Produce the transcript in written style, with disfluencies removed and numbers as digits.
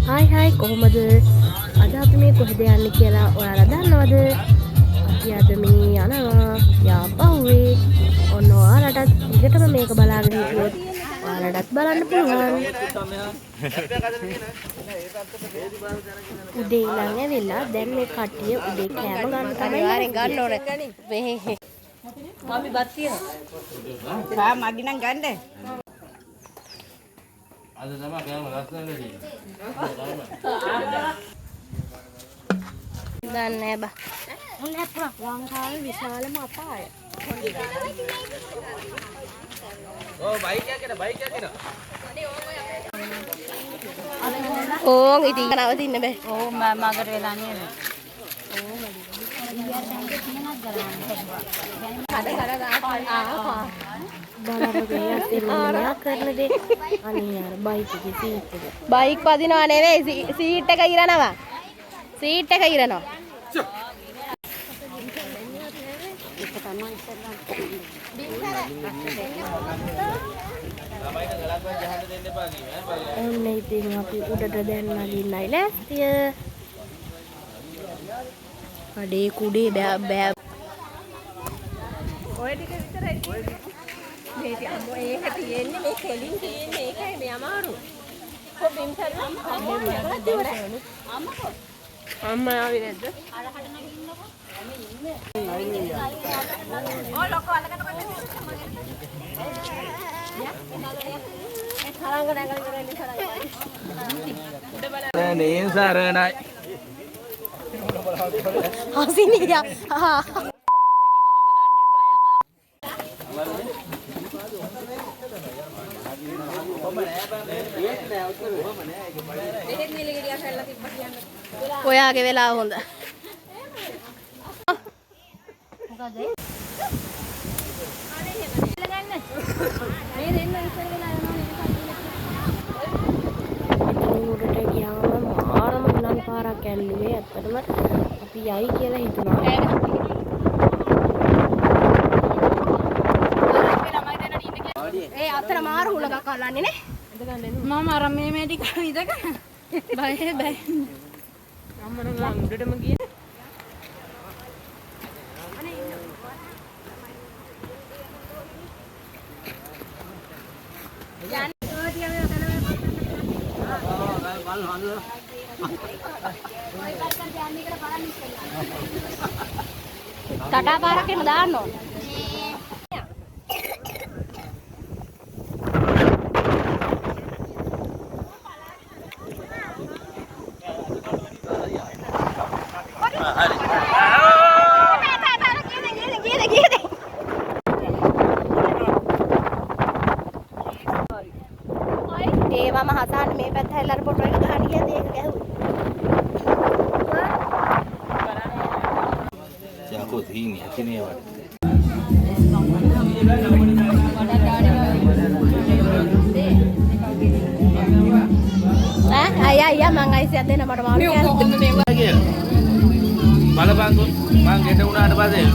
Hi hi කොහොමද? අද අපි මේ කොහෙද යන්නේ කියලා ඔයාලා දන්නවද? අපි අද මේ යනවා යාපහුවේ. ඔන්න ඔයාලටත් දිගටම මේක බලාගෙන හිටියොත් ඔයාලටත් බලන්න පුළුවන්. උදේ ඉඳන් ඇවිල්ලා දැන් මේ කට්ටිය උදේ කෑම ගන්න තමයි ගන්න ඕනේ. මේ අපි බත් තියෙනවා. මගි නම් ගන්න. අද තමයි කෑම ලස්සනට තියෙන්නේ. දන්නේ බා. උන්නේ පුරා ලංකාවේ විශාලම අපාය. ඔව් බයික් එකක් එන. ඕන් ඉතින් නවතින්න බෑ. ඕ මගට වෙලා නේද? බලන්න කරන දේ අනේ යාර බයික් එකේ සීට් එක. බයික් පදිනවා නෙවෙයි සීට් එක ඉරනවා. සීට් එක ඉරනවා. ඔන්න ඉතින් අපි උඩට දැන් නගින්නයි ලෑස්තිය. අඩේ කුඩේ බෑ ඔය ටික විතරයි මේ අම්මෝ ඒක තියෙන්නේ මේ කෙලින් තියෙන්නේ ඒකයි මේ අමාරු කොබින් කරලා අම්මා ආවේ නැද්ද අරහට නගින්නකො ඔය ලොකෝ අලකට නේ සරණයි. හසිනියා ඔයාගේ වෙලාව හොඳ. මොකද ඒ? උඩට ගියාම මාරම ගලන් පාරක් ඇල්ලුවේ. ඇත්තටම අපි යයි කියලා හිතුණා. ඒ අතර මාර හුලඟක් අල්ලන්නේ නේ. මම අර මේ ටික විදක බය අම්මන ගාන උඩටම ගියේ. ටටා පාරක් එන්න දාන්න ඕන. ඒවම හසාන්න මේ පැත්ත හැල්ලට පොටෝ එක ගහන්න ගියද ඒක ගැහුවා. යකෝ තීන්නේ ඇතිනේ වට. අයියා මං අයිසියක් දෙන්න මට මාළු කියලා. බලපංකෝ මං ගෙට උනාට පස්සේ